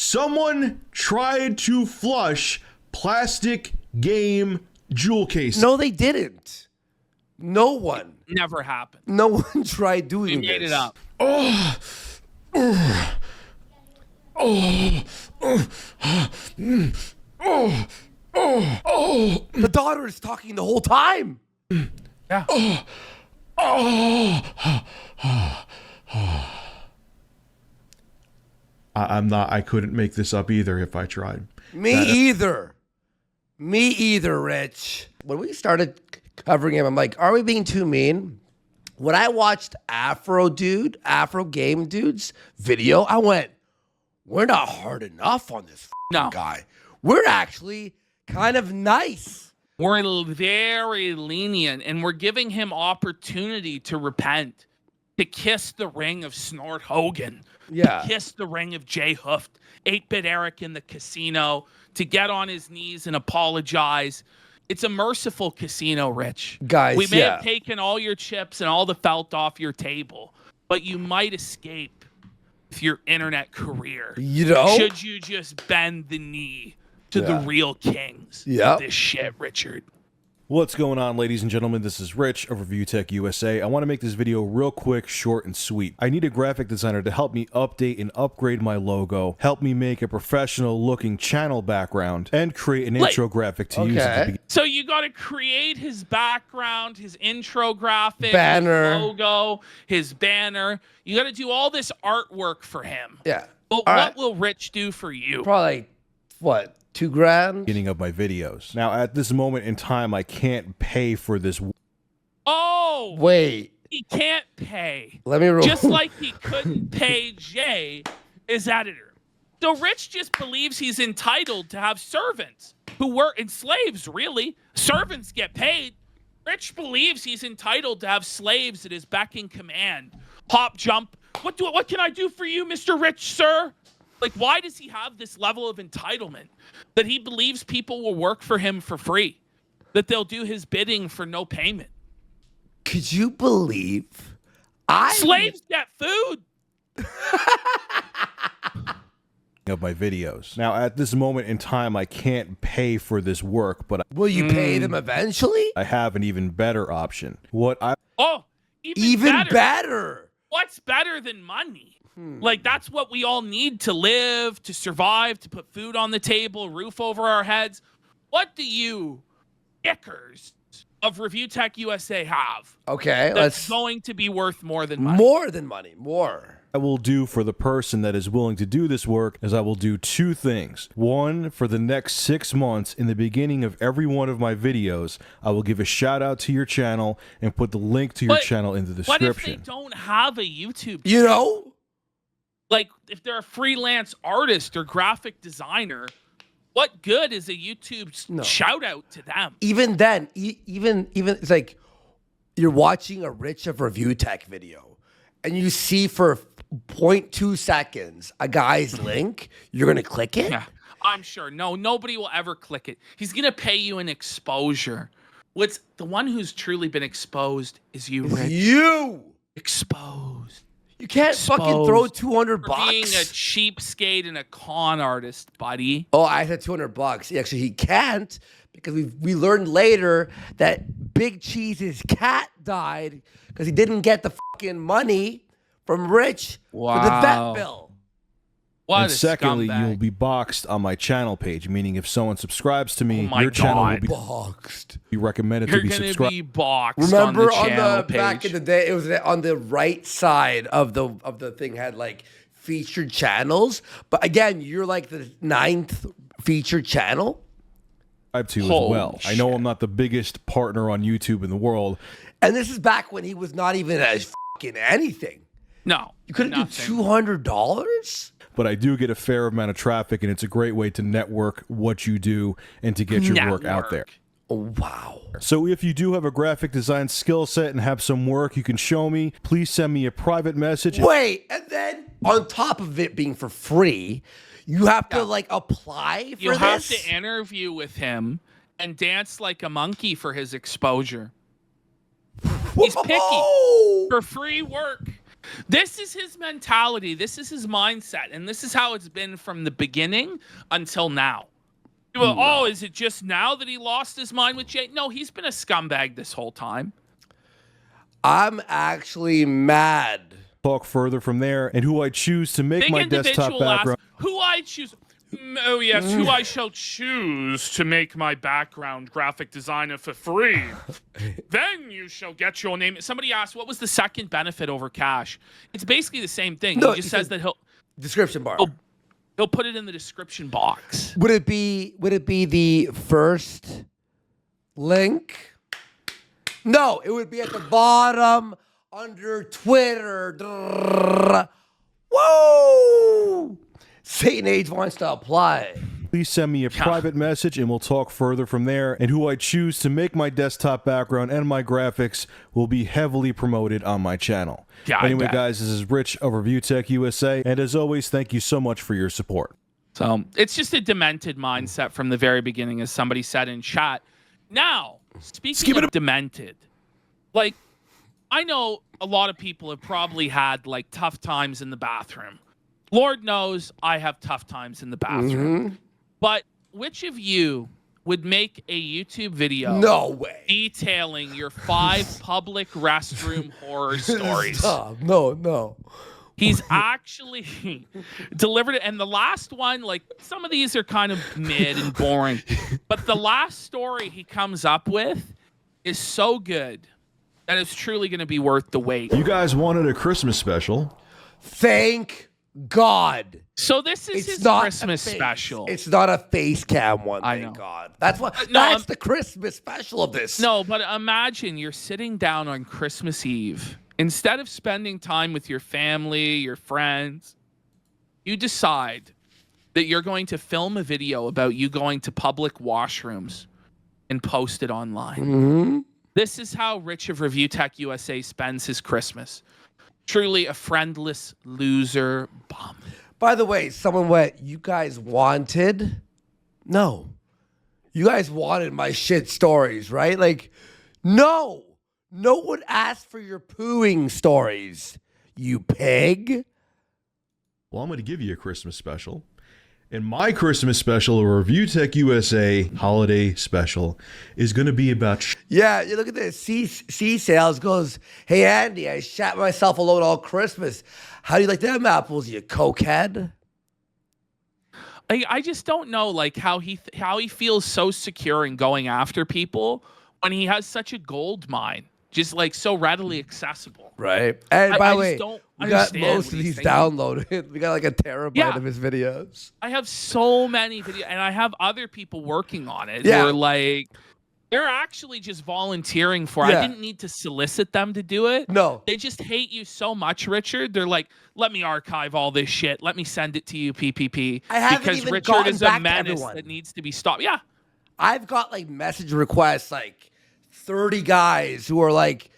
Someone tried to flush plastic game jewel case. No, they didn't. No one. Never happened. No one tried doing We made this. it up. The daughter is talking the whole time. Yeah. I couldn't make this up either if I tried. Me either, Rich. When we started covering him, I'm like, are we being too mean? When I watched Afro Game Dude's video, I went, we're not hard enough on this guy. We're actually kind of nice. We're very lenient, and we're giving him opportunity to repent, to kiss the ring of Snort Hogan, Yeah. to kiss the ring of Jay Hooft, 8-Bit Eric in the casino, to get on his knees and apologize. It's a merciful casino, Rich. Guys, we may have taken all your chips and all the felt off your table, but you might escape with your internet career. You know? Should you just bend the knee to the real kings of this shit, Richard? What's going on, ladies and gentlemen? This is Rich of Reviewtechusa. I want to make this video real quick, short, and sweet. I need a graphic designer to help me update and upgrade my logo, help me make a professional-looking channel background, and create an intro graphic to use at the beginning. So you got to create his background, his intro graphic, banner, his logo, his banner. You got to do all this artwork for him. Yeah. But what will Rich do for you? Probably, what, $2,000? Beginning of my videos. Now, at this moment in time, I can't pay for this. Oh, wait. He can't pay. Let me roll. Just like he couldn't pay Jay, his editor. So Rich just believes he's entitled to have servants who work, and slaves, really. Servants get paid. Rich believes he's entitled to have slaves at his beck and command. Hop, jump. What can I do for you, Mr. Rich, sir? Like, why does he have this level of entitlement that he believes people will work for him for free, that they'll do his bidding for no payment? Could you believe slaves get food? Of my videos. Now, at this moment in time, I can't pay for this work, but will you pay them eventually? I have an even better option. Even better. What's better than money? Like, that's what we all need to live, to survive, to put food on the table, roof over our heads. What do you dickers of Reviewtechusa have? Okay, that's going to be worth more than money. More than money. More. I will do for the person that is willing to do this work is I will do two things. One, for the next 6 months, in the beginning of every one of my videos, I will give a shout out to your channel and put the link to your channel in the description. What if they don't have a YouTube channel? You know? Like, if they're a freelance artist or graphic designer, what good is a YouTube shout out to them? Even then, even it's like you're watching a Rich of Review Tech video and you see for 0.2 seconds a guy's link, you're going to click it? Yeah, I'm sure. No, nobody will ever click it. He's going to pay you an exposure. What's the one who's truly been exposed is you, Rich. You! Exposed. You can't fucking throw $200 for being a cheapskate and a con artist, buddy. Oh, I said $200. Actually, he can't because we learned later that Big Cheese's cat died because he didn't get the fucking money from Rich for the vet bill. And secondly, you will be boxed on my channel page, meaning if someone subscribes to me, your channel will be boxed. You recommended to be subscribed. Be boxed. Remember on the page. Back in the day, it was on the right side of the thing had like featured channels. But again, you're like the 9th featured channel. To as well. I know I'm not the biggest partner on YouTube in the world, and this is back when he was not even a fucking anything. No, you couldn't do $200. But I do get a fair amount of traffic, and it's a great way to network what you do and to get your work out there. Oh, wow. So if you do have a graphic design skill set and have some work you can show me, please send me a private message. Wait, and then on top of it being for free, you have to like apply for this? You have to interview with him and dance like a monkey for his exposure. He's picky for free work. This is his mentality. This is his mindset. And this is how it's been from the beginning until now. Well, oh, is it just now that he lost his mind with Jay? No, he's been a scumbag this whole time. I'm actually mad. Talk further from there, and who I choose to make Big my desktop individual background. who I choose. Oh, yes, who I shall choose to make my background graphic designer for free. Then you shall get your name. Somebody asked, what was the second benefit over cash? It's basically the same thing. No, He just says that Description bar. he'll put it in the description box. Would it be the first link? No, it would be at the bottom under Twitter. Whoa! Satan Age wants to apply. Please send me a private message and we'll talk further from there. And who I choose to make my desktop background and my graphics will be heavily promoted on my channel. Yeah, anyway, guys, this is Rich of Reviewtechusa. And as always, thank you so much for your support. So it's just a demented mindset from the very beginning, as somebody said in chat. Now, speaking of demented, like, I know a lot of people have probably had like tough times in the bathroom. Lord knows I have tough times in the bathroom. But which of you would make a YouTube video No way. detailing your 5 public restroom horror stories? Stop. No. He's actually delivered it. And the last one, like, some of these are kind of mid and boring. But the last story he comes up with is so good that it's truly going to be worth the wait. You guys wanted a Christmas special. Thank God. So this is his Christmas special. It's not a face cam one, I thank know. God. That's what No, that's the Christmas special of this. No, but imagine you're sitting down on Christmas Eve. Instead of spending time with your family, your friends, you decide that you're going to film a video about you going to public washrooms and post it online. This is how Rich of Reviewtechusa spends his Christmas. Truly a friendless loser bum. By the way, someone went, you guys wanted? No. You guys wanted my shit stories, right? Like, no. No one asked for your pooing stories, you pig. Well, I'm going to give you a Christmas special. And my Christmas special, or Reviewtechusa holiday special, is going to be about... Yeah, you look at this. C Sales goes, hey, Andy, I shat myself alone all Christmas. How do you like them apples, you cokehead? I just don't know, like, how he feels so secure in going after people when he has such a gold mine, just like so readily accessible. Right. And by the way, don't we got understand most what of he's these thinking. downloaded. We got like a terabyte of his videos. I have so many videos, and I have other people working on it Yeah. who are like, they're actually just volunteering for it. Yeah. I didn't need to solicit them to do it. No. They just hate you so much, Richard. They're like, let me archive all this shit. Let me send it to you, PPP. I haven't because even Richard gotten is back a to menace everyone. that needs to be stopped. Yeah. I've got like message requests, like 30 guys who are like,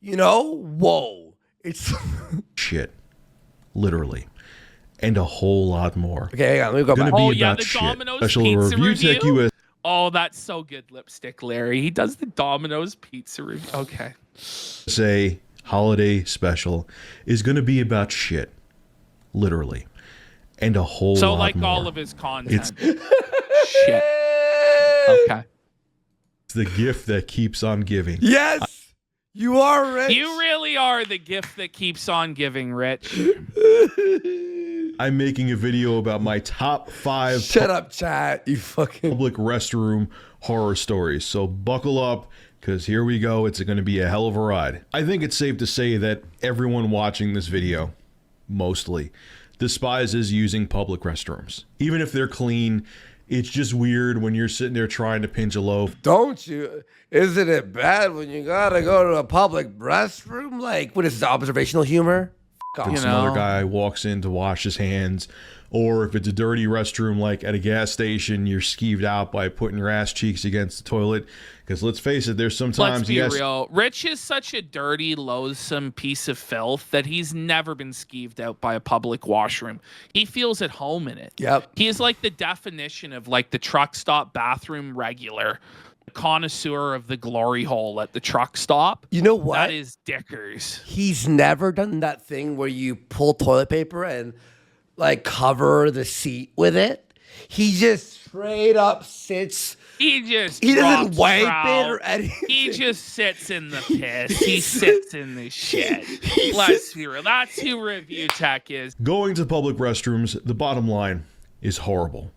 you know, whoa. It's shit. Literally. And a whole lot more. okay. Hang on, let me go Gonna back. be Oh, yeah, about the shit. Domino's Special pizza Reviewtechusa. review? Oh, that's so good, Lipstick Larry. He does the Domino's pizza review. Okay. Say holiday special is going to be about shit. Literally. And a whole So lot like more. all of his content. Shit. Okay. It's the gift that keeps on giving. Yes, you are rich. You really are the gift that keeps on giving, Rich. I'm making a video about my top 5 Shut up, chat. You fucking. public restroom horror stories. So buckle up, because here we go. It's going to be a hell of a ride. I think it's safe to say that everyone watching this video, mostly, despises using public restrooms. Even if they're clean, it's just weird when you're sitting there trying to pinch a loaf. Don't you? Isn't it bad when you gotta go to a public restroom? Like, what is this, observational humor? F- And off. some other guy walks in to wash his hands. Or if it's a dirty restroom like at a gas station, you're skeeved out by putting your ass cheeks against the toilet. Because let's face it, there's sometimes... Let's be real. Rich is such a dirty, loathsome piece of filth that he's never been skeeved out by a public washroom. He feels at home in it. Yep. He is like the definition of like the truck stop bathroom regular. connoisseur of the glory hole at the truck stop. You know what? That is Dickers. He's never done that thing where you pull toilet paper and like cover the seat with it. He just straight up sits. He doesn't drops wipe trout. it or anything. He just sits in the piss. He sits in the shit. Let's be real. That's who Review Tech is. Going to public restrooms, the bottom line is horrible.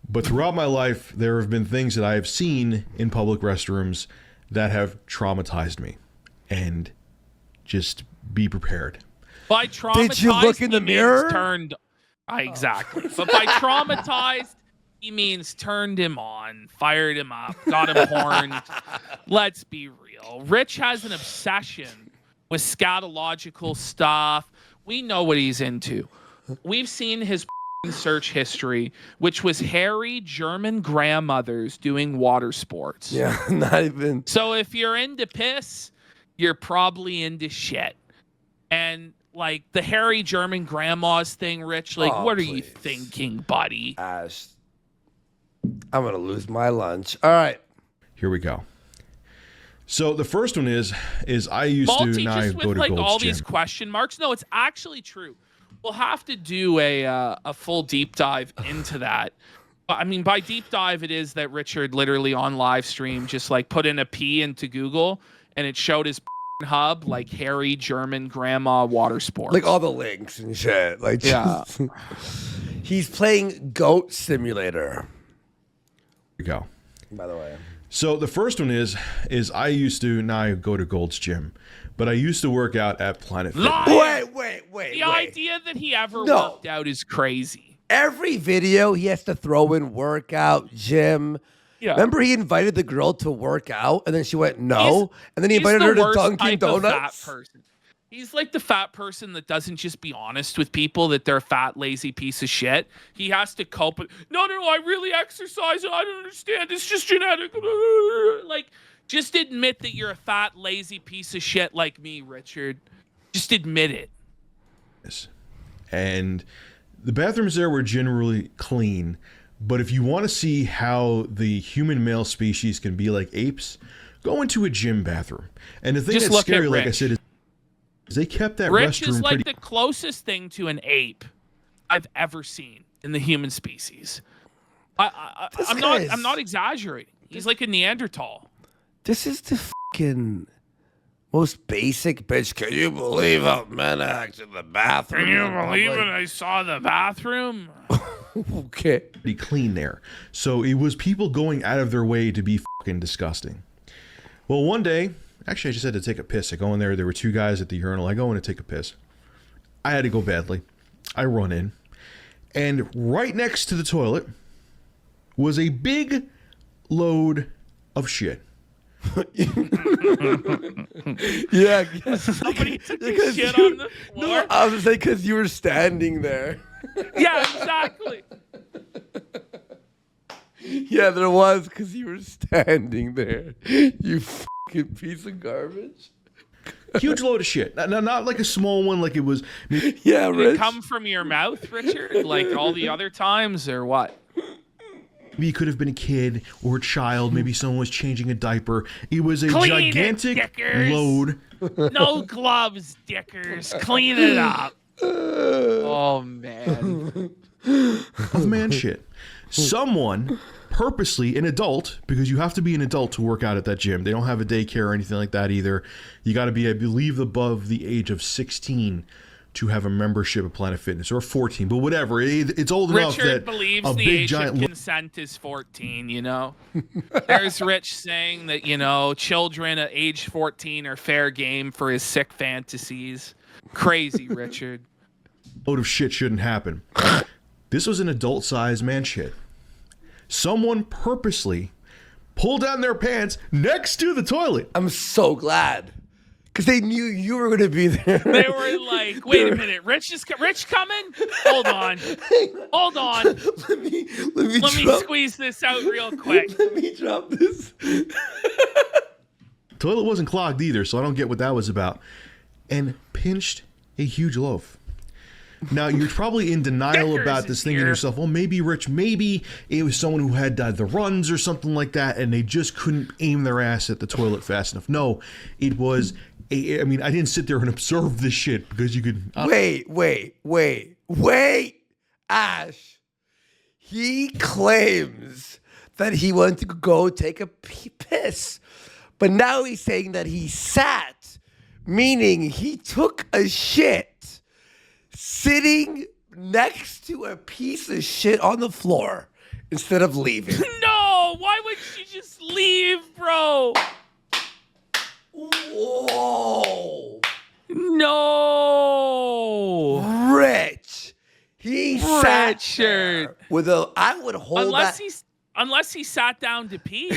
But throughout my life, there have been things that I have seen in public restrooms that have traumatized me. And just be prepared. By traumatized, Did you look in the he means mirror? Turned. Exactly. But by traumatized, he means turned him on, fired him up, got him horned. Let's be real. Rich has an obsession with scatological stuff. We know what he's into. We've seen his search history, which was hairy German grandmothers doing water sports. Yeah, not even. So if you're into piss, you're probably into shit. And like the hairy German grandmas thing, Rich, like what are you thinking, buddy? Ash, I'm going to lose my lunch. All right. Here we go. So the first one is I used Malty to, now I just go with to like Gold's all Gym. these question marks. No, it's actually true. We'll have to do a full deep dive into that. I mean, by deep dive, it is that Richard literally on live stream just like put in a P into Google and it showed his hub like hairy German grandma water sports. Like all the links and shit. Like, Yeah. He's playing Goat Simulator, Here we go. by the way. So the first one is I used to, now I go to Gold's Gym, but I used to work out at Planet Fitness. Liar! Wait. The idea that he ever No. worked out is crazy. Every video he has to throw in workout, gym. Yeah. Remember he invited the girl to work out and then she went no, and then he He's invited the her to worst Dunkin' type of Donuts. fat person. He's like the fat person that doesn't just be honest with people that they're a fat, lazy piece of shit. He has to cope with, no, I really exercise. I don't understand. It's just genetic. Like, just admit that you're a fat, lazy piece of shit like me, Richard. Just admit it. And the bathrooms there were generally clean, but if you want to see how the human male species can be like apes, go into a gym bathroom. And the thing Just that's look at scary, like I Rich. said, is they kept that Rich restroom is like pretty. the closest thing to an ape I've ever seen in the human species. I'm not exaggerating. He's like a Neanderthal. This is the fucking most basic bitch. Can you believe how men act in the bathroom? Can you in believe public? it? I saw the bathroom. Okay. pretty clean there. So it was people going out of their way to be fucking disgusting. Well, one day, actually I just had to take a piss. I go in there, there were two guys at the urinal. I go in to take a piss. I had to go badly. I run in. And right next to the toilet was a big load of shit. Yeah. Somebody took Because shit you- on the floor. No, I was just saying because you were standing there. Yeah, exactly. Yeah, there was because you were standing there. You fucking piece of garbage. Huge load of shit. Not like a small one like it was. Yeah, Did Rich. it come from your mouth, Richard, like all the other times, or what? Maybe it could have been a kid or a child. Maybe someone was changing a diaper. It was a Clean it, gigantic Dickers. load No gloves, Dickers. Clean it up. Oh, man. of man shit. Someone purposely, an adult, because you have to be an adult to work out at that gym. They don't have a daycare or anything like that either. You got to be, I believe, above the age of 16 to have a membership of Planet Fitness, or 14, but whatever. It's old enough Richard that believes a the big age giant of consent is 14, you know? There's Rich saying that, you know, children at age 14 are fair game for his sick fantasies. Crazy, Richard. load of shit shouldn't happen. This was an adult-sized man shit. Someone purposely pulled down their pants next to the toilet. I'm so glad. Because they knew you were going to be there. They were like, wait a minute, Rich coming? Hold on. Hold on. let me Let me drop, squeeze this out real quick. Let me drop this. Toilet wasn't clogged either, so I don't get what that was about. And pinched a huge loaf. Now, you're probably in denial Deckers about this, is thinking to here. yourself, well, maybe, Rich, maybe it was someone who had the runs or something like that, and they just couldn't aim their ass at the toilet fast enough. No, it was, I mean, I didn't sit there and observe this shit because you could... Wait, Ash. He claims that he went to go take a piss, but now he's saying that he sat, meaning he took a shit sitting next to a piece of shit on the floor instead of leaving. No, why would she just leave, bro? Whoa. No. Rich. He sat Richard. there with a, I would hold Unless he sat down to pee.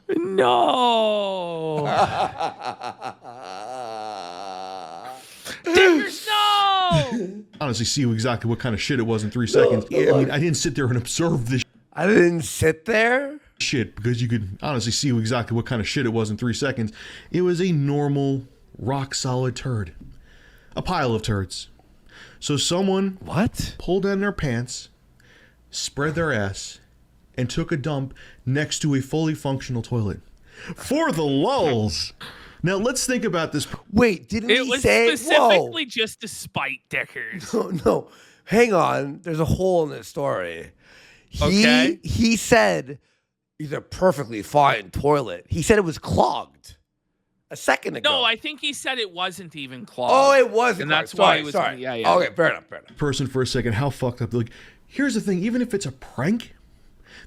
No. Dickers, no. honestly see exactly what kind of shit it was in 3 seconds. I mean, I didn't sit there and observe this I didn't sit there. shit because you could honestly see exactly what kind of shit it was in 3 seconds. It was a normal, rock solid turd. A pile of turds. So someone pulled down their pants, spread their ass, and took a dump next to a fully functional toilet. For the lulz. Now let's think about this. Wait, didn't It he was say? specifically just to spite Dickers. Whoa. No, hang on. There's a hole in this story. Okay. He said he's a perfectly fine toilet. He said it was clogged a second ago. No, I think he said it wasn't even clogged. Oh, it wasn't. And that's clogged. why he was. Sorry. Yeah. Okay, fair enough. Person for a second, how fucked up. Like, here's the thing, even if it's a prank,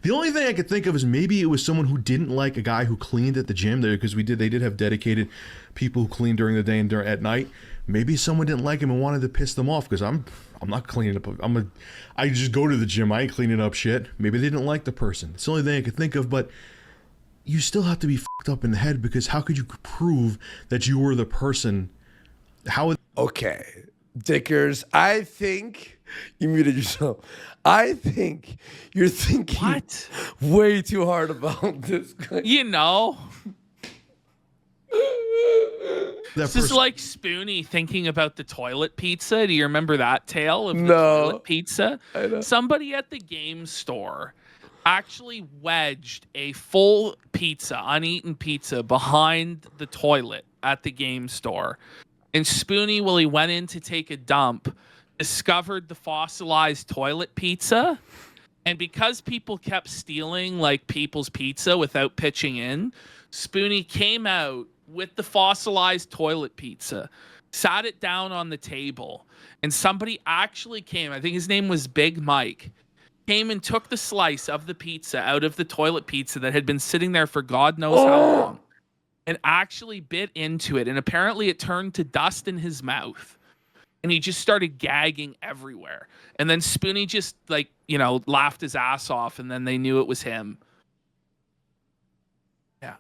the only thing I could think of is maybe it was someone who didn't like a guy who cleaned at the gym there, because they did have dedicated people who clean during the day and at night. Maybe someone didn't like him and wanted to piss them off, because I'm not cleaning up. I just go to the gym. I ain't cleaning up shit. Maybe they didn't like the person. It's the only thing I could think of, but you still have to be fucked up in the head, because how could you prove that you were the person? How? Okay, Dickers, I think you muted yourself. I think you're thinking way too hard about this guy. You know. That This is like Spoonie thinking about the toilet pizza. Do you remember that tale of the No. toilet pizza? I know. Somebody at the game store actually wedged a full pizza, uneaten pizza, behind the toilet at the game store. And Spoonie, while he went in to take a dump, discovered the fossilized toilet pizza. And because people kept stealing like people's pizza without pitching in, Spoonie came out with the fossilized toilet pizza, sat it down on the table, and somebody actually came, I think his name was Big Mike, came and took the slice of the pizza out of the toilet pizza that had been sitting there for God knows how long, and actually bit into it. And apparently it turned to dust in his mouth. And he just started gagging everywhere. And then Spoonie just, like, you know, laughed his ass off, and then they knew it was him. Yeah.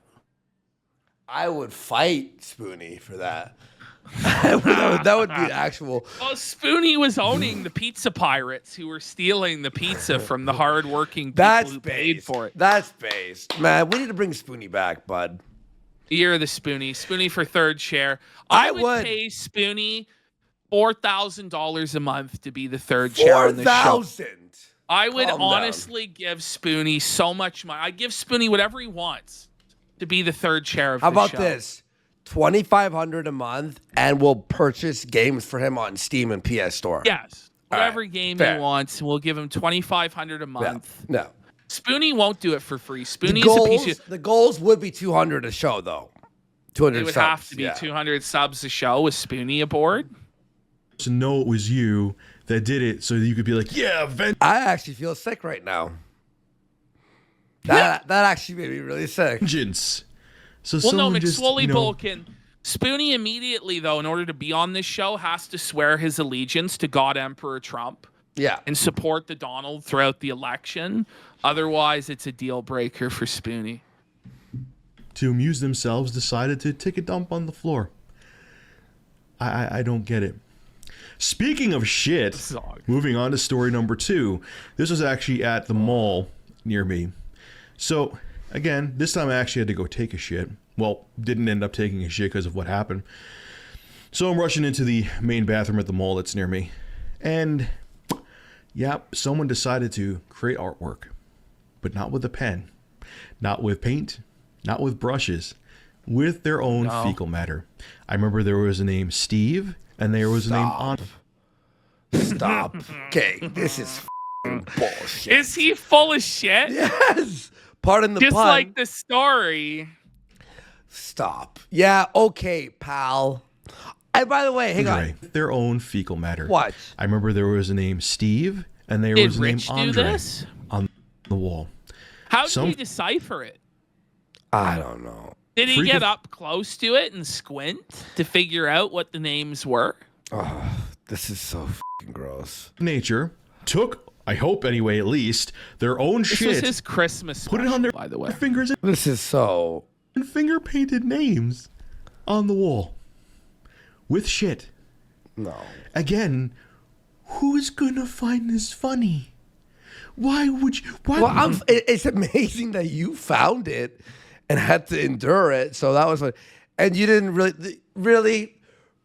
I would fight Spoonie for that. that would be actual. Well, Spoonie was owning the pizza pirates who were stealing the pizza from the hardworking people That's who paid based. for it. That's based. Man, we need to bring Spoonie back, bud. You're the Spoonie. Spoonie for third share. I would pay Spoonie $4,000 a month to be the third chair on the show. 4,000. I would Calm honestly give Spoonie so much money. I'd give Spoonie whatever he wants to be the third chair of How the about show. this? $2,500 a month, and we'll purchase games for him on Steam and PS Store. Yes. All Whatever right, game fair. he wants, we'll give him $2,500 a month. No. Spoonie won't do it for free. Spoonie's The a piece of... the goals would be 200 a show, though. 200 It would subs, have to be yeah. 200 subs a show with Spoonie aboard. To know it was you that did it, so that you could be like, yeah, I actually feel sick right now. That actually made me really sick. vengeance. So Well, no, someone just, McSwoley you know, Bulkin. Spoonie immediately, though, in order to be on this show, has to swear his allegiance to God Emperor Trump Yeah. and support the Donald throughout the election. Otherwise, it's a deal breaker for Spoonie. to amuse themselves, decided to take a dump on the floor. I don't get it. Speaking of shit, moving on to story number 2. This was actually at the mall near me. So, again, this time I actually had to go take a shit. Well, didn't end up taking a shit because of what happened. So I'm rushing into the main bathroom at the mall that's near me. And, yep, someone decided to create artwork. But not with a pen. Not with paint. Not with brushes. With their own fecal matter. I remember there was a name Steve, and there was a name Andre. Stop. Okay, this is bullshit. Is he full of shit? Yes. Pardon the Just pun. like the story. Stop. Yeah, okay, pal. And by the way, hang on. Their own fecal matter. What? I remember there was a name Steve, and there Did was a name Rich do Andre this? on the wall. How did he decipher it? I don't know. Did he get up close to it and squint to figure out what the names were? Oh, this is so fucking gross. Nature took, I hope anyway, at least, their own This shit. was his Christmas Put it special, on their by the way. fingers This is so... and finger painted names on the wall. With shit. No. Again, who's gonna find this funny? Why would you? Why? Well, it's amazing that you found it and had to endure it. So that was fun. And you didn't really,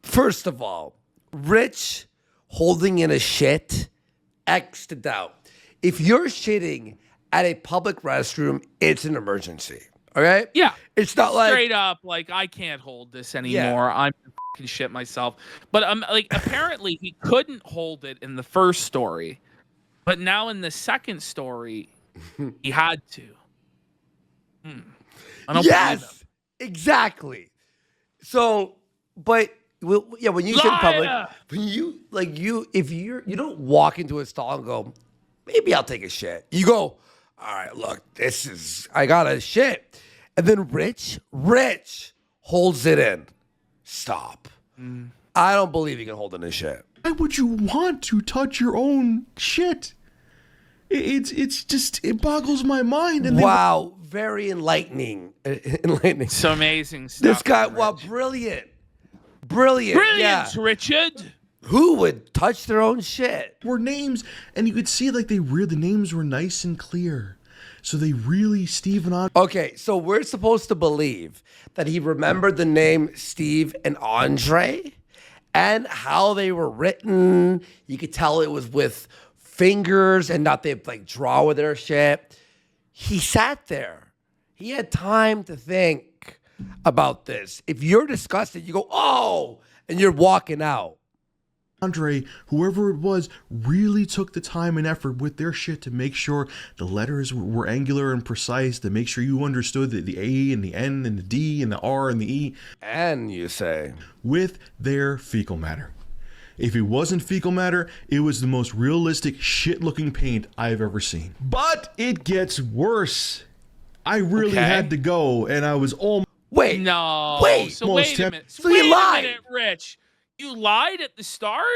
first of all, Rich holding in a shit, X to doubt. If you're shitting at a public restroom, it's an emergency. Okay? Yeah. It's not like... Straight up, like, I can't hold this anymore. I'm fucking shit myself. But like, apparently he couldn't hold it in the first story. But now in the second story, he had to. I don't believe him. Exactly. So, but yeah, when you sit in public, when if you don't walk into a stall and go, maybe I'll take a shit. You go, all right, look, I got a shit. And then Rich holds it in. Stop. I don't believe he can hold in his shit. Why would you want to touch your own shit? It's just, it boggles my mind. And wow, very enlightening. Enlightening. It's amazing stuff. This guy, wow, brilliant. Brilliant, Richard. Who would touch their own shit? were names, and you could see like the names were nice and clear. So they really, Steve and Andre. Okay, so we're supposed to believe that he remembered the name Steve and Andre and how they were written. You could tell it was with fingers and not they like draw with their shit. He sat there. He had time to think about this. If you're disgusted, you go, oh, and you're walking out. Andre, whoever it was, really took the time and effort with their shit to make sure the letters were angular and precise, to make sure you understood the A and the N and the D and the R and the E. And you say, with their fecal matter. If it wasn't fecal matter, it was the most realistic shit-looking paint I've ever seen. But it gets worse. I really had to go, and I was almost... wait. No. Wait. So wait a minute. So you lied. Wait a minute, Rich. You lied at the start?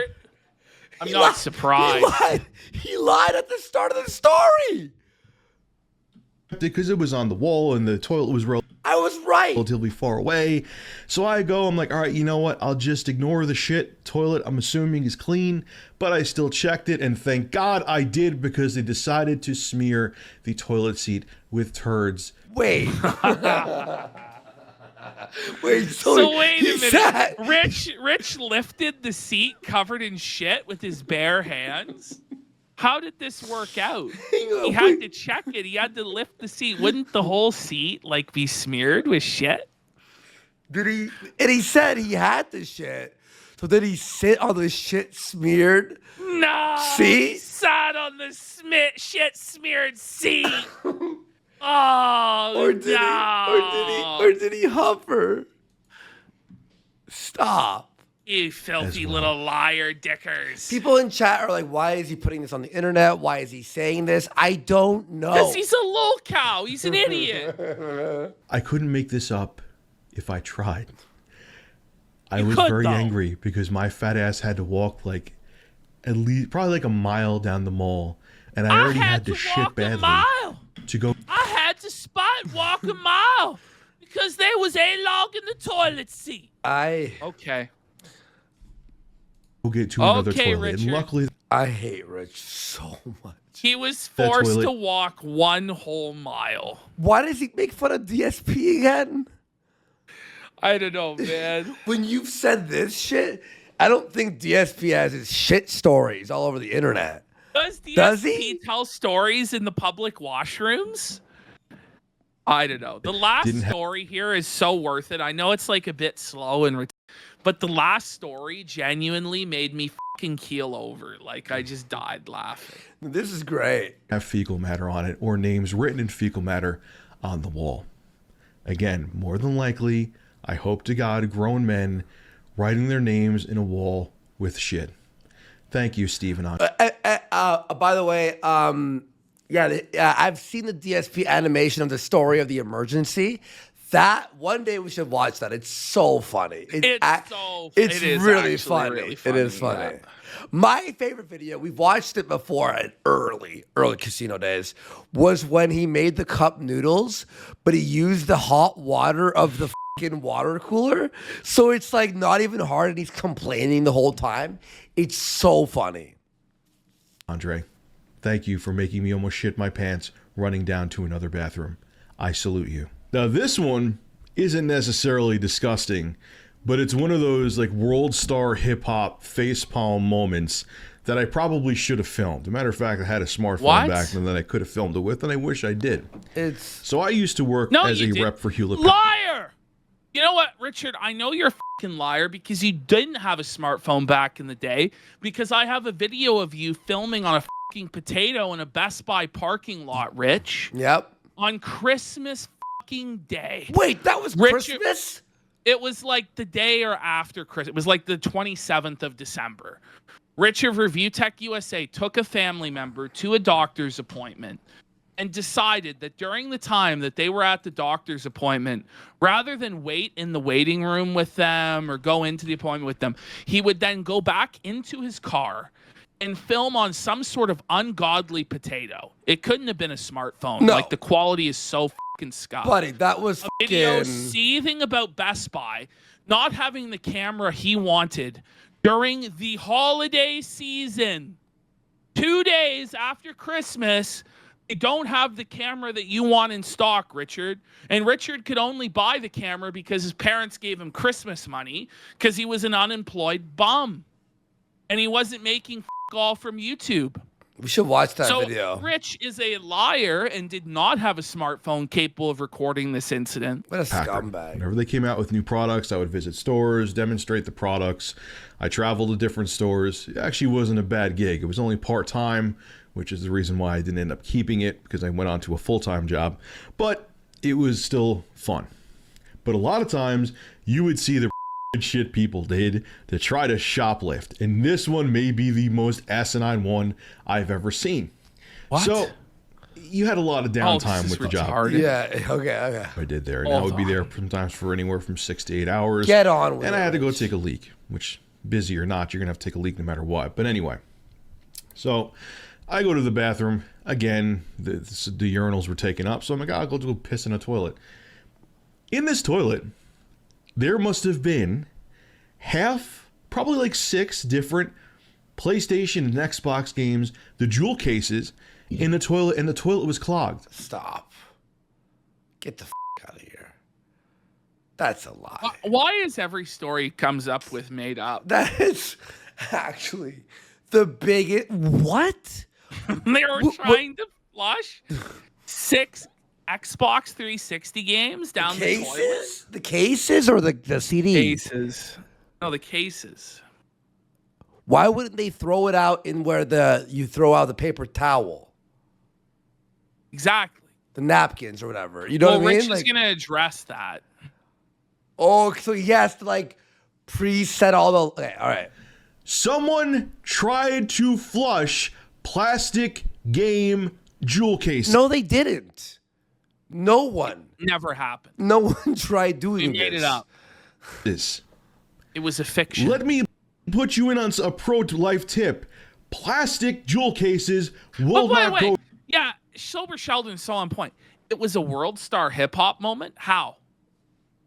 I'm not surprised. He lied at the start of the story. Because it was on the wall and the toilet was I was right. relatively far away. So I go, I'm like, all right, you know what? I'll just ignore the shit. Toilet, I'm assuming, is clean. But I still checked it, and thank God I did, because they decided to smear the toilet seat with turds. Wait. Wait, so wait a minute. Rich lifted the seat covered in shit with his bare hands. How did this work out? He had to check it. He had to lift the seat. Wouldn't the whole seat like be smeared with shit? Did he? And he said he had the shit. So did he sit on the shit smeared? No. See? He sat on the shit smeared seat. Oh, or did he hover? Stop. You filthy little liar dickers. People in chat are like, why is he putting this on the internet? Why is he saying this? I don't know. Because he's a lol cow. He's an idiot. I couldn't make this up if I tried. I was very angry because my fat ass had to walk like at least probably like a mile down the mall, and I already had to shit badly to go. I had to walk a mile because there was a log in the toilet seat. Okay. Go get to another toilet. Richard. And luckily, I hate Rich so much. He was forced to walk 1 whole mile. Why does he make fun of DSP again? I don't know, man. When you've said this shit, I don't think DSP has his shit stories all over the internet. Does DSP Does he? tell stories in the public washrooms? I don't know. The last story here is so worth it. I know it's like a bit slow but the last story genuinely made me fucking keel over. Like I just died laughing. This is great. Have fecal matter on it or names written in fecal matter on the wall. Again, more than likely, I hope to God, grown men writing their names in a wall with shit. Thank you, Stephen. By the way, I've seen the DSP animation of the story of the emergency. That one day we should watch that. It's so funny. It's really funny. It is funny. Yeah. My favorite video, we've watched it before in early casino days, was when he made the cup noodles, but he used the hot water of the fucking water cooler. So it's like not even hard and he's complaining the whole time. It's so funny. Andre, thank you for making me almost shit my pants running down to another bathroom. I salute you. Now, this one isn't necessarily disgusting, but it's one of those like world star hip hop facepalm moments that I probably should have filmed. As a matter of fact, I had a smartphone back then that I could have filmed it with, and I wish I did. So I used to work as a rep for Hewlett. Liar! You know what, Richard? I know you're a fucking liar because you didn't have a smartphone back in the day, because I have a video of you filming on a fucking potato in a Best Buy parking lot, Rich. Yep. On Christmas Day. Wait, that was Richard, Christmas? It was like the day or after Christmas. It was like the 27th of December. Rich of Reviewtechusa took a family member to a doctor's appointment and decided that during the time that they were at the doctor's appointment, rather than wait in the waiting room with them or go into the appointment with them, he would then go back into his car and film on some sort of ungodly potato. It couldn't have been a smartphone. No. Like the quality is so fucking scuffed. Buddy, that was a video seething about Best Buy not having the camera he wanted during the holiday season. 2 days after Christmas, they don't have the camera that you want in stock, Richard. And Richard could only buy the camera because his parents gave him Christmas money because he was an unemployed bum. And he wasn't making all from YouTube. We should watch that video. So Rich is a liar and did not have a smartphone capable of recording this incident. What a scumbag. Whenever they came out with new products, I would visit stores, demonstrate the products. I traveled to different stores. It actually wasn't a bad gig. It was only part-time, which is the reason why I didn't end up keeping it, because I went on to a full-time job. But it was still fun. But a lot of times, you would see the shit people did to try to shoplift, and this one may be the most asinine one I've ever seen. What? So you had a lot of downtime with the job. Yeah, okay. I did there, and I would be there sometimes for anywhere from 6 to 8 hours. Get on with it. And I had to go take a leak, which, busy or not, you're gonna have to take a leak no matter what. But anyway, so I go to the bathroom again. The urinals were taken up, so I'm like, I'll go piss in a toilet. In this toilet, there must have been probably like 6 different PlayStation and Xbox games, the jewel cases in the toilet, and the toilet was clogged. Stop. Get the out of here. That's a lie. Why is every story comes up with made up? That is actually the biggest. What? They were trying to flush 6 Xbox 360 games down the toilet. The cases or the CDs? Cases. No, the cases. Why wouldn't they throw it out in where you throw out the paper towel? Exactly. The napkins or whatever. You know what I mean? Rich is going to address that. Oh, so he has to like preset all the... Okay, all right. Someone tried to flush plastic game jewel cases. No, they didn't. No one. It never happened. No one tried doing this. We made it up. It was a fiction. Let me put you in on a pro-life tip. Plastic jewel cases will not go... Yeah, Sober Sheldon's so on point. It was a World Star Hip Hop moment. How?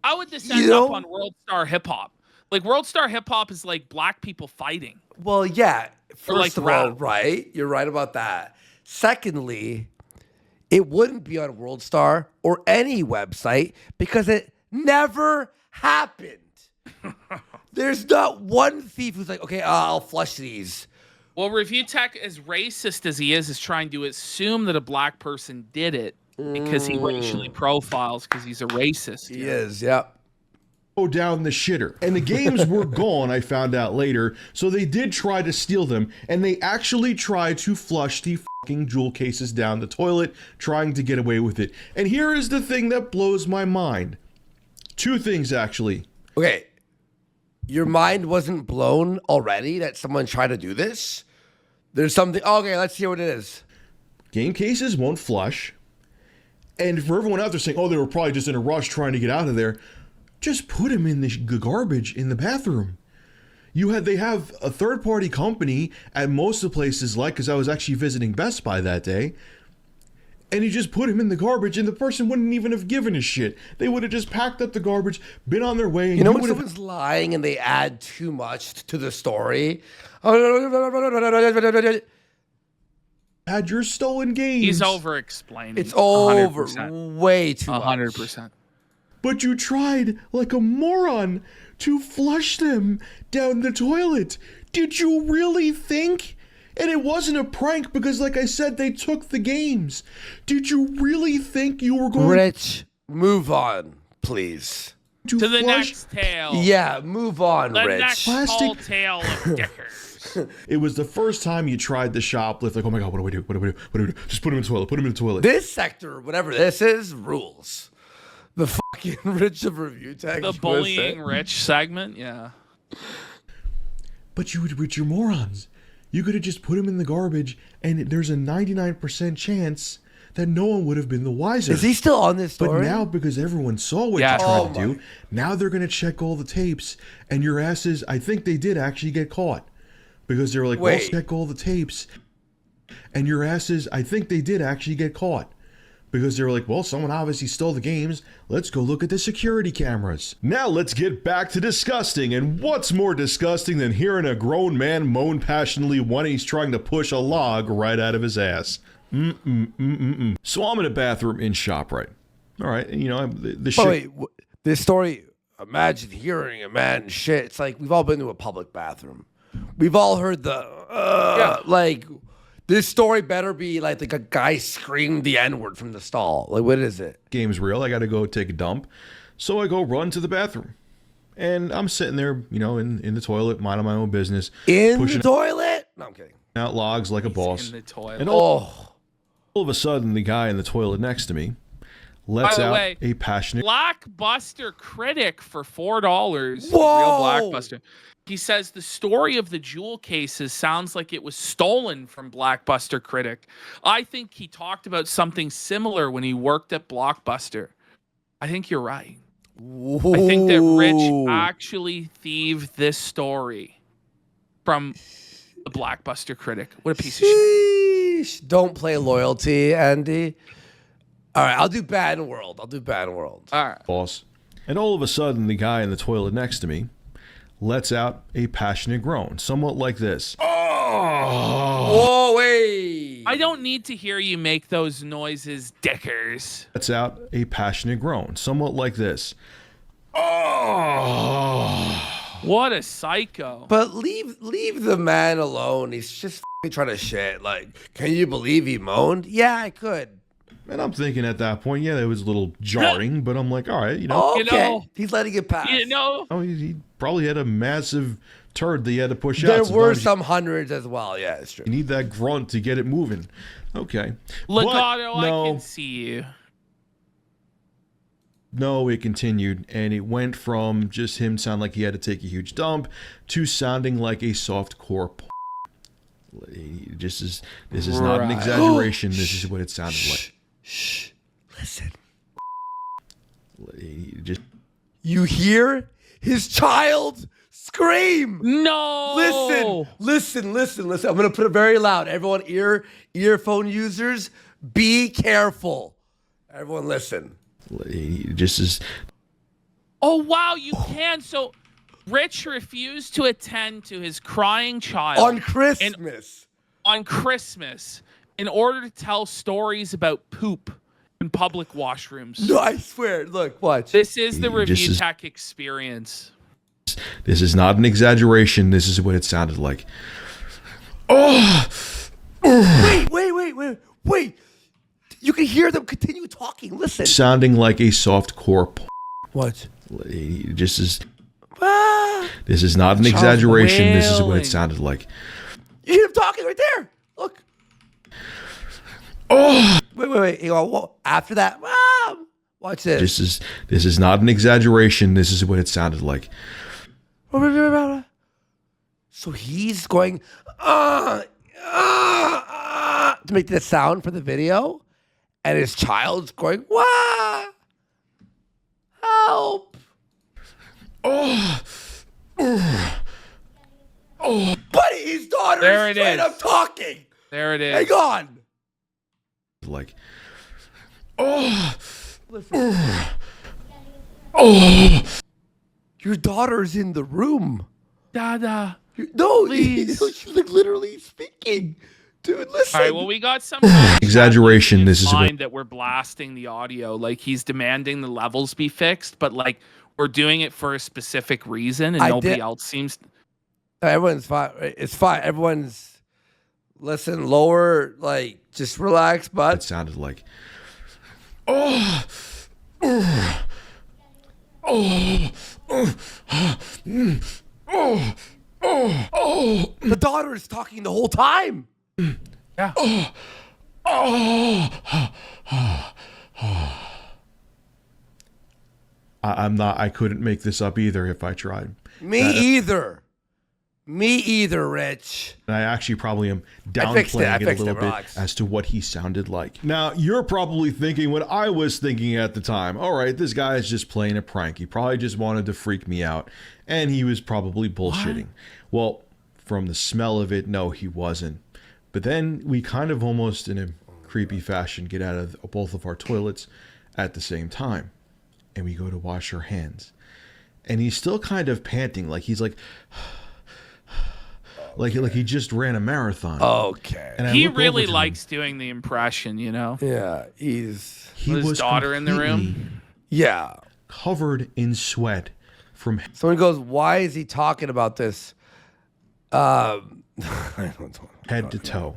How would this end up on World Star Hip Hop? Like, World Star Hip Hop is like black people fighting. Well, yeah. First of all, rap. right. You're right about that. Secondly, it wouldn't be on World Star or any website because it never happened. There's not one thief who's like, okay, I'll flush these. Well, Review Tech, as racist as he is trying to assume that a black person did it because he racially profiles because he's a racist. He is, yep. Go down the shitter. And the games were gone, I found out later, so they did try to steal them, and they actually tried to flush the fucking jewel cases down the toilet, trying to get away with it. And here is the thing that blows my mind. Two things, actually. Okay. Your mind wasn't blown already that someone tried to do this? There's something. Okay, let's hear what it is. Game cases won't flush. And for everyone out there saying, oh, they were probably just in a rush trying to get out of there, just put them in the garbage in the bathroom. They have a third-party company at most of the places, like, because I was actually visiting Best Buy that day, and you just put them in the garbage, and the person wouldn't even have given a shit. They would have just packed up the garbage, been on their way. And you know when someone's lying and they add too much to the story? Had your stolen games. He's over-explaining. It's over. 100%. Way too much. 100%. But you tried, like a moron, to flush them down the toilet. Did you really think? And it wasn't a prank because, like I said, they took the games. Did you really think you were going Rich, move on, please. To the flush? next tale. Yeah, move on, The Rich. next tall tale of Dickers. It was the first time you tried the shoplift. Like, oh my God, what do we do? What do we do? What do we do? Just put him in the toilet. Put him in the toilet. This sector, whatever this is, rules. The fucking Rich of Review Tech. The bullying Rich segment, yeah. But you're morons. You could have just put him in the garbage, and there's a 99% chance that no one would have been the wiser. Is he still on this story? But now, because everyone saw what Yeah. you tried to do, now they're going to check all the tapes, and your asses, I think they did actually get caught. Because they were like, well, Wait. check all the tapes. And your asses, I think they did actually get caught. Because they were like, well, someone obviously stole the games. Let's go look at the security cameras. Now let's get back to disgusting. And what's more disgusting than hearing a grown man moan passionately when he's trying to push a log right out of his ass? So I'm in a bathroom in ShopRite. All right, and you know, the shit. Oh, wait, this story, imagine hearing a man shit. It's like we've all been to a public bathroom. We've all heard the, like, this story better be like a guy screamed the N-word from the stall. Like, what is it? Game's real. I got to go take a dump. So I go run to the bathroom. And I'm sitting there, you know, in the toilet, minding my own business. In pushing the toilet? No, I'm kidding. out logs like a boss. In the toilet. And Oh. all of a sudden, the guy in the toilet next to me lets By the out way, a passionate... Blockbuster critic for $4. Whoa! Real Blockbuster. He says the story of the jewel cases sounds like it was stolen from Blockbuster critic. I think he talked about something similar when he worked at Blockbuster. I think you're right. I think that Rich actually thieved this story from the Blockbuster critic. What a piece of shit. Sheesh. Don't play loyalty, Andy. All right, I'll do bad world. All right. boss. And all of a sudden, the guy in the toilet next to me lets out a passionate groan, somewhat like this. Whoa, wait. I don't need to hear you make those noises, Dickers. Lets out a passionate groan, somewhat like this. What a psycho. But leave the man alone. He's just f***ing trying to shit. Like, can you believe he moaned? Yeah, I could. And I'm thinking at that point, yeah, that was a little jarring, but I'm like, all right, you know. You Okay, know- he's letting it pass. You know, Oh, he probably had a massive turd that he had to push There out. were Sometimes some hundreds as well. Yeah, it's true. you need that grunt to get it moving. Okay. Legato, But no, I can see you. no, it continued, and it went from just him sounding like he had to take a huge dump to sounding like a softcore. This is not an Right. exaggeration. This is what it sounded like. Shh. Listen. Just You hear his child scream. No. Listen. I'm going to put it very loud. Everyone, earphone users, be careful. Everyone listen. just as Oh, wow, you can. So Rich refused to attend to his crying child On Christmas. on Christmas in order to tell stories about poop in public washrooms. No, I swear. Look, watch. This is the This Review is- Tech experience. This is not an exaggeration. This is what it sounded like. Oh! Wait. You can hear them continue talking. Listen. Sounding like a soft core. What? Just as. Ah, This is not an Charles exaggeration. This is what wailing. it sounded like. you hear them talking right there. Look. Oh! Wait. You go, whoa. After that, watch this. This is not an exaggeration. This is what it sounded like. So he's going to make that sound for the video, and his child's going, "Wah! Help!" But his daughter There is it straight is. up talking. There it is. Hang on. Like. Your daughter's in the room. Dada. No, Please. she's like literally speaking. Dude, listen. All right, well, we got some kind of Exaggeration, chat this is mind that we're blasting the audio. Like, he's demanding the levels be fixed, but, like, we're doing it for a specific reason, and I nobody did- else seems... Everyone's fine. It's fine. Everyone's listen, lower, like just relax, It but sounded like. the daughter is talking the whole time. Yeah. I'm not. I couldn't make this up either if I tried. Me either, Rich. And I actually probably am fixed it. I downplaying it a fixed little it, bit relax. as to what he sounded like. Now, you're probably thinking what I was thinking at the time. All right, this guy is just playing a prank. He probably just wanted to freak me out, and he was probably bullshitting. Well, from the smell of it, no, he wasn't. But then we kind of almost, in a creepy fashion, get out of both of our toilets at the same time, and we go to wash our hands. And he's still kind of panting, like he's like he just ran a marathon. Okay. And I He look over really to him. likes doing the impression, you know? Yeah, he's He With his was daughter in the completely room? yeah. covered in sweat from Someone goes, "Why is he talking about this?" I don't know. head to toe.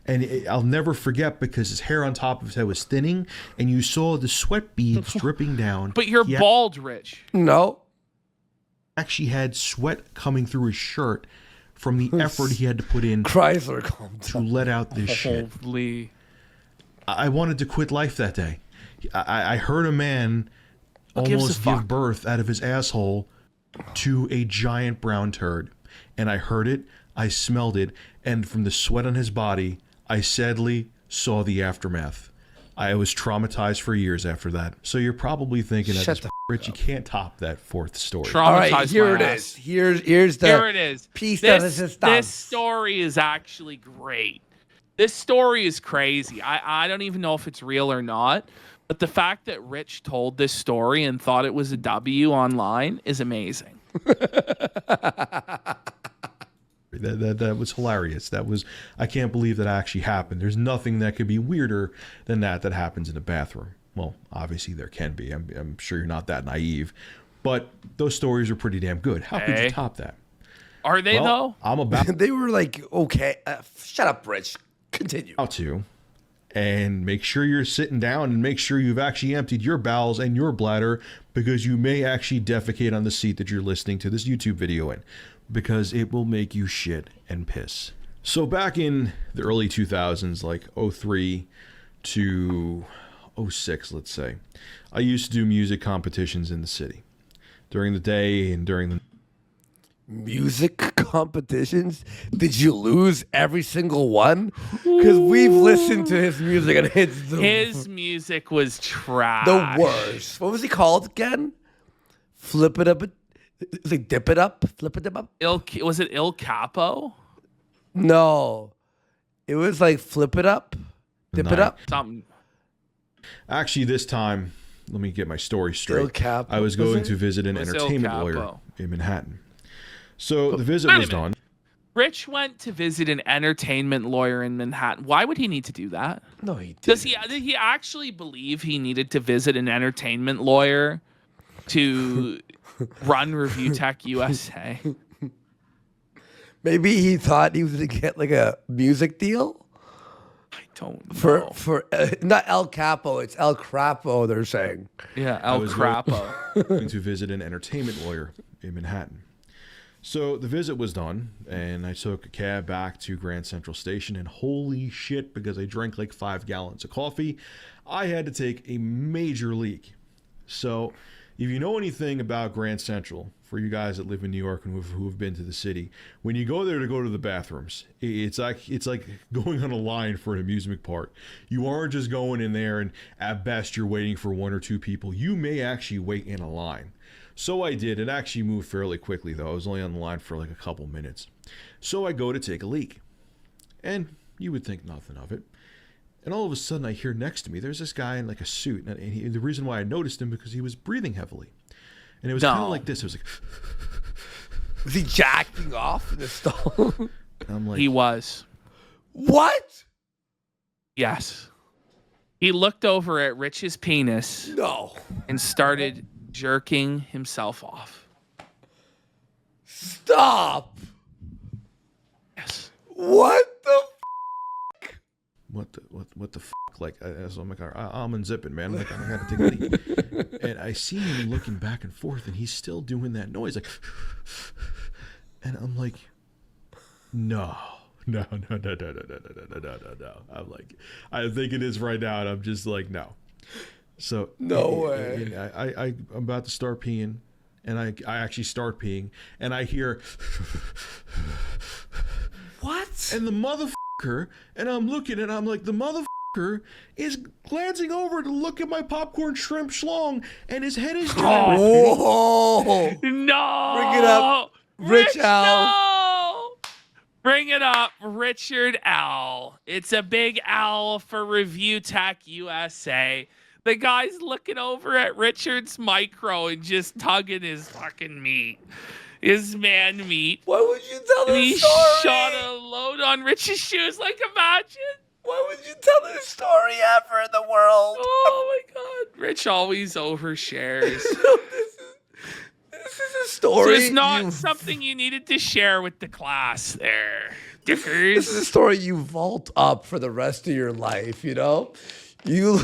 And I'll never forget because his hair on top of his head was thinning, and you saw the sweat beads dripping down. But you're He bald, Rich. No. actually had sweat coming through his shirt from the effort he had to put in Chrysler calm to down. let out this shit. Holy. I wanted to quit life that day. I heard a man gives a almost fuck? give birth out of his asshole to a giant brown turd. And I heard it, I smelled it, and from the sweat on his body, I sadly saw the aftermath. I was traumatized for years after that. So you're probably thinking, Shut at this the Rich, you can't top that fourth story. All right, Traumatized here my it ass. is. Here's the Here it is. piece de This resistance. story is actually great. This story is crazy. I don't even know if it's real or not, but the fact that Rich told this story and thought it was a W online is amazing. That was hilarious. I can't believe that actually happened. There's nothing that could be weirder than that happens in a bathroom. Well, obviously there can be. I'm sure you're not that naive, but those stories are pretty damn good. How could Hey. you top that? Are they Well, though? I'm about They were like, okay, shut up, Rich. Continue. to, and make sure you're sitting down and make sure you've actually emptied your bowels and your bladder, because you may actually defecate on the seat that you're listening to this YouTube video in, because it will make you shit and piss. So back in the early 2000s, like 03 to 06, let's say, I used to do music competitions in the city during the day and during the Music competitions? Did you lose every single one? Because we've listened to his music and it's His music was trash. the worst. What was he called again? Flip it up. It's like dip it up. Flip it up. Was it Il Capo? No, it was like flip it up, dip it night. up. Something. Actually, this time, let me get my story straight. Il Capo, I was was going it? to visit an It was Il entertainment lawyer Capo. in Manhattan. So the visit Wait a was minute. done. Rich went to visit an entertainment lawyer in Manhattan. Why would he need to do that? No, he Did didn't. he actually believe he needed to visit an entertainment lawyer to run Review Tech USA? Maybe he thought he was gonna get like a music deal I don't know. for not El Capo, it's El Crapo. They're saying. Yeah, I El was Crapo. going to visit an entertainment lawyer in Manhattan. So the visit was done, and I took a cab back to Grand Central Station, and holy shit, because I drank like 5 gallons of coffee, I had to take a major leak. So if you know anything about Grand Central, for you guys that live in New York and who have been to the city, when you go there to go to the bathrooms, it's like going on a line for an amusement park. You aren't just going in there and at best you're waiting for 1 or 2 people. You may actually wait in a line. So I did. It actually moved fairly quickly, though. I was only on the line for like a couple minutes. So I go to take a leak, and you would think nothing of it. And all of a sudden, I hear next to me, there's this guy in like a suit. And the reason why I noticed him because he was breathing heavily. And it was kind of like this. It was like... Was he jacking off in the stall? I'm like... He was. What? Yes. He looked over at Rich's penis No. and started jerking himself off. Stop. Yes. What the What the fuck? Like, so I'm like, I'm unzipping, man. Like, I gotta take a leak. And I see him looking back and forth, and he's still doing that noise, like, and I'm like, no. I'm like, I think it is right now, and I'm just like, no. So No way. I'm about to start peeing, and I actually start peeing, and I hear, What? and the motherfucker, and I'm looking, and I'm like, the motherfucker is glancing over to look at my popcorn shrimp schlong, and his head is down. Whoa. No. Bring it up, Rich Al. No. Bring it up, Richard L. It's a big L for Review Tech USA. The guy's looking over at Richard's micro and just tugging his fucking meat. His man meat. Why would you tell And this he story? shot a load on Rich's shoes. Like, imagine. Why would you tell this story ever in the world? Oh my God. Rich always overshares. This is a So story. it's not something you needed to share with the class there, This Dickers. is a story you vault up for the rest of your life, you know? You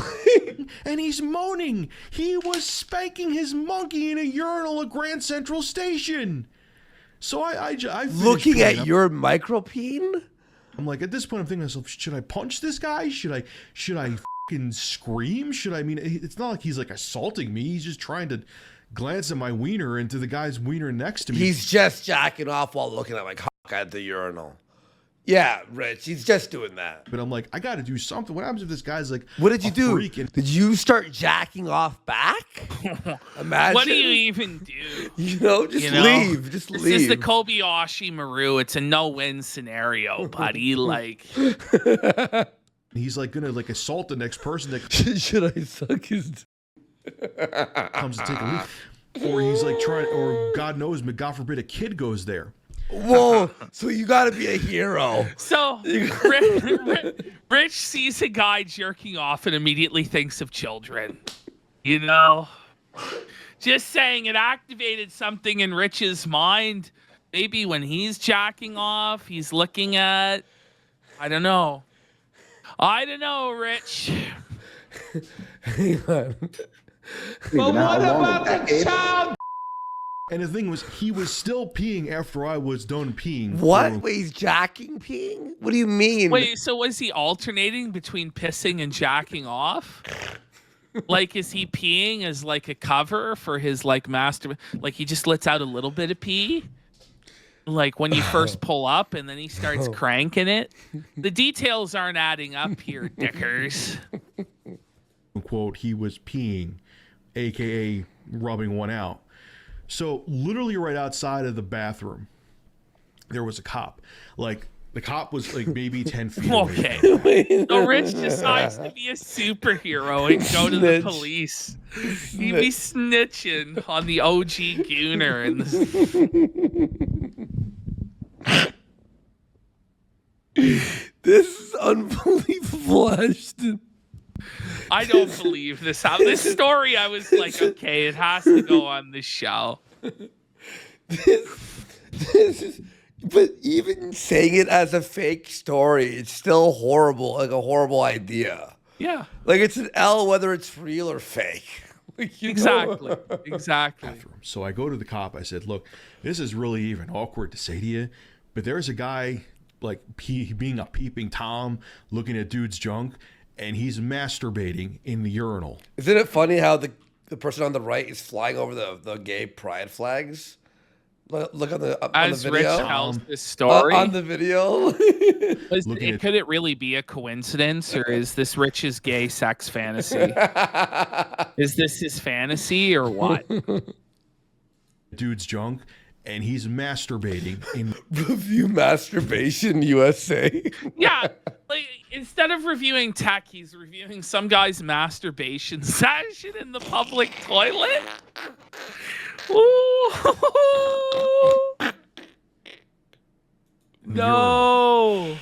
And he's moaning. He was spanking his monkey in a urinal at Grand Central Station. So I finished looking peeing. at your micropene? I'm like, at this point, I'm thinking to myself, should I punch this guy? Should I fucking scream? It's not like he's like assaulting me. He's just trying to glance at my wiener and to the guy's wiener next to me. He's just jacking off while looking at my cock at the urinal. Yeah, Rich, he's just doing that. But I'm like, I got to do something. What happens if this guy's like, What did you a do? freak and- Did you start jacking off back? Imagine. What do you even do? You know, just You know? leave. Just This leave. is the Kobayashi Maru. It's a no-win scenario, buddy. Like, he's like gonna like assault the next person that Should I suck his? comes to take a leak, or he's like trying, or God knows, but God forbid, a kid goes there. Whoa! So you got to be a hero. so Rich sees a guy jerking off and immediately thinks of children. You know? Just saying, it activated something in Rich's mind. Maybe when he's jacking off, he's looking at, I don't know, Rich. Hang on. But what about the child? And the thing was, he was still peeing after I was done peeing. What? So- Wait, he's jacking peeing? What do you mean? Wait, so was he alternating between pissing and jacking off? Like, is he peeing as like a cover for his like master? Like, he just lets out a little bit of pee, like when you first pull up, and then he starts cranking it. The details aren't adding up here, Dickers. quote, he was peeing, aka rubbing one out. So literally right outside of the bathroom, there was a cop. Like, the cop was like maybe 10 feet away. Okay. So Rich decides to be a superhero and go to the Snitch. police. He'd be snitching on the OG Gooner. And This is unbelievable, Ashton. I don't believe this. This story, I was like, okay, it has to go on the show. This is, but even saying it as a fake story, it's still horrible, like a horrible idea. Yeah. Like it's an L whether it's real or fake. Like, Exactly. Exactly. So I go to the cop. I said, look, this is really even awkward to say to you, but there's a guy like being a peeping Tom looking at dude's junk, and he's masturbating in the urinal. Isn't it funny how the person on the right is flying over the gay pride flags? Look on the As on the Rich video. tells this story, On the video. could it really be a coincidence, or is this Rich's gay sex fantasy? Is this his fantasy or what? Dude's junk, and he's masturbating in Review masturbation USA. Yeah, like instead of reviewing tech, he's reviewing some guy's masturbation session in the public toilet. Ooh. No.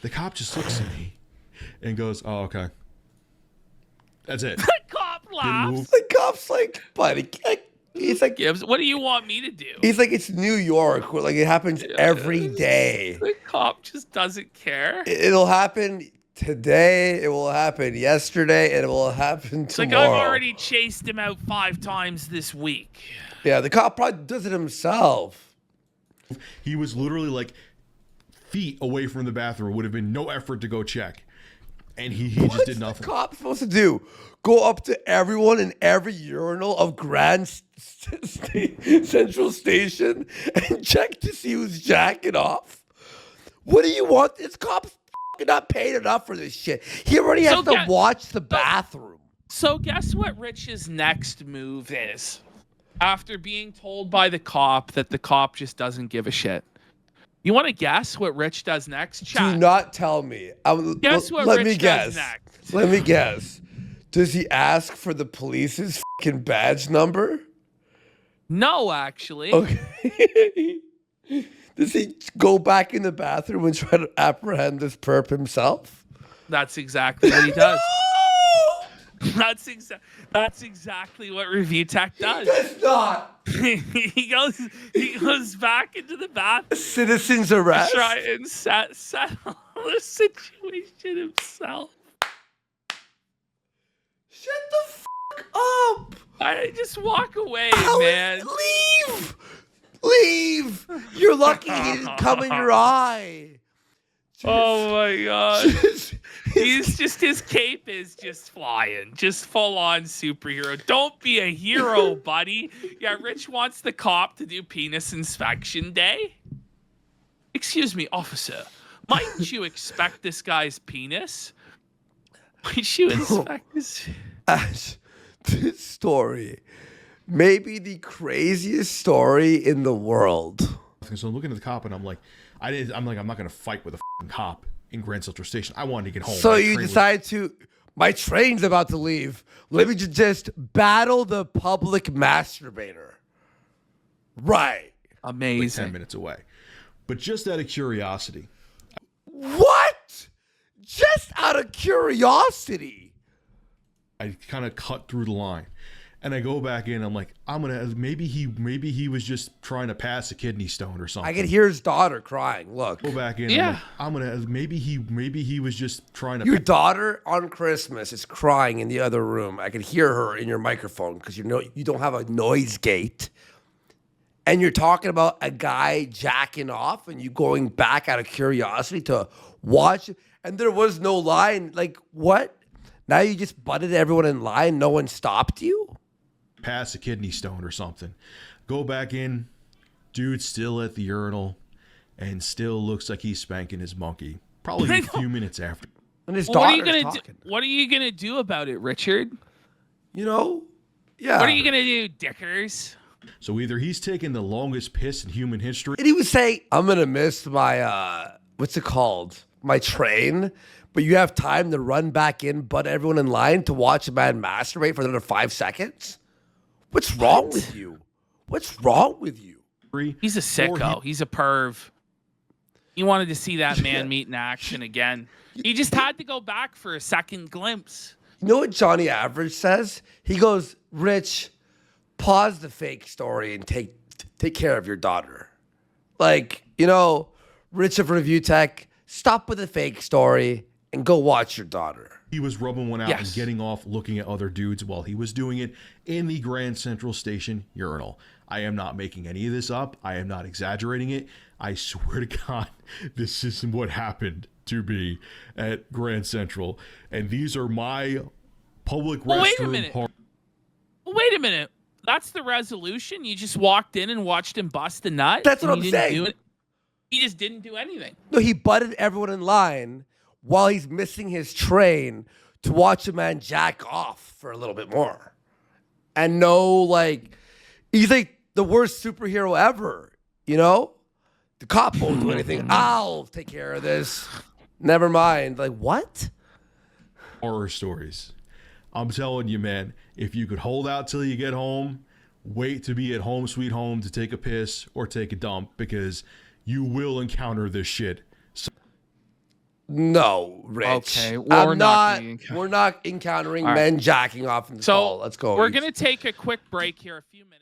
The cop just looks at me and goes, "Oh, okay. That's it." The cop laughs. The cop's like, buddy, he's like, Gibbs, what do you want me to do? he's like, it's New York, where like it happens every day. The cop just doesn't care. It'll happen today. It will happen yesterday, and it will happen It's like tomorrow. I've already chased him out 5 times this week. Yeah, the cop probably does it himself. He was literally like feet away from the bathroom. Would have been no effort to go check, and he just What's did the nothing. cop supposed to do? Go up to everyone in every urinal of Grand Central Station and check to see who's jacking off? What do you want? This cop's fucking not paid enough for this shit. He already has to watch the bathroom. So guess what Rich's next move is? After being told by the cop that the cop just doesn't give a shit. You want to guess what Rich does next? Chat. Do not tell me. Guess what Let Rich me does guess. next. Let me guess. Does he ask for the police's fucking badge number? No, actually. Okay. Does he go back in the bathroom and try to apprehend this perp himself? That's exactly what he does. No! That's exactly what Review Tech does. Does not. he goes back into the bathroom. Citizen's arrest. Try and settle the situation himself. Shut the fuck up. I just walk away, How man. Leave. Leave. You're lucky he didn't come in your eye. Oh my god. Just- His cape is just flying. Just full on superhero. Don't be a hero, buddy. Yeah, Rich wants the cop to do penis inspection day. Excuse me, officer. Might you expect this guy's penis? Might you inspect his... Ash, this story may be the craziest story in the world. So I'm looking at the cop, and I'm like, I'm not gonna fight with a fucking cop in Grand Central Station. I wanted to get home. So My you train was- decide to, my train's about to leave. Let me just battle the public masturbator. Right. like Amazing. 10 minutes away. But just out of curiosity, What? Just out of curiosity. I kind of cut through the line, and I go back in. I'm like, maybe he was just trying to pass a kidney stone or something. I can hear his daughter crying. Look. Go back in. Yeah. Maybe he was just trying to. Your daughter on Christmas is crying in the other room. I can hear her in your microphone because you don't have a noise gate. And you're talking about a guy jacking off and you going back out of curiosity to watch. And there was no line. Like, what? Now you just butted everyone in line. No one stopped you? pass a kidney stone or something. Go back in, dude's still at the urinal and still looks like he's spanking his monkey. Probably a few minutes after. And his Well, what are you daughter's gonna talking. do? What are you gonna do about it, Richard? You know? Yeah. What are you gonna do, Dickers? So either he's taking the longest piss in human history. And he would say, I'm going to miss my, what's it called? My train. But you have time to run back in, butt everyone in line to watch a man masturbate for another 5 seconds? What's wrong with you? What's wrong with you? He's a sicko. He's a perv. He wanted to see that man meat in action again. He just had to go back for a second glimpse. You know what Johnny Average says? He goes, Rich, pause the fake story and take care of your daughter. Like, you know, Rich of Review Tech, stop with the fake story and go watch your daughter. He was rubbing one out Yes. and getting off looking at other dudes while he was doing it in the Grand Central Station urinal. I am not making any of this up. I am not exaggerating it. I swear to God, this is what happened to me at Grand Central. And these are my public Well, restroom. wait a minute. Wait a minute. That's the resolution? You just walked in and watched him bust a nut? That's what and I'm he didn't saying. do it? He just didn't do anything. No, he butted everyone in line while he's missing his train to watch a man jack off for a little bit more. And no, like, he's like the worst superhero ever, you know? The cop won't do anything. I'll take care of this. Never mind. Like, what? Horror stories. I'm telling you, man, if you could hold out till you get home, wait to be at home sweet home to take a piss or take a dump, because you will encounter this shit. No, Rich. Okay, well, we're not gonna we're not encountering All right. men jacking off in the stall. Let's go. We're Reach. going to take a quick break here, a few minutes.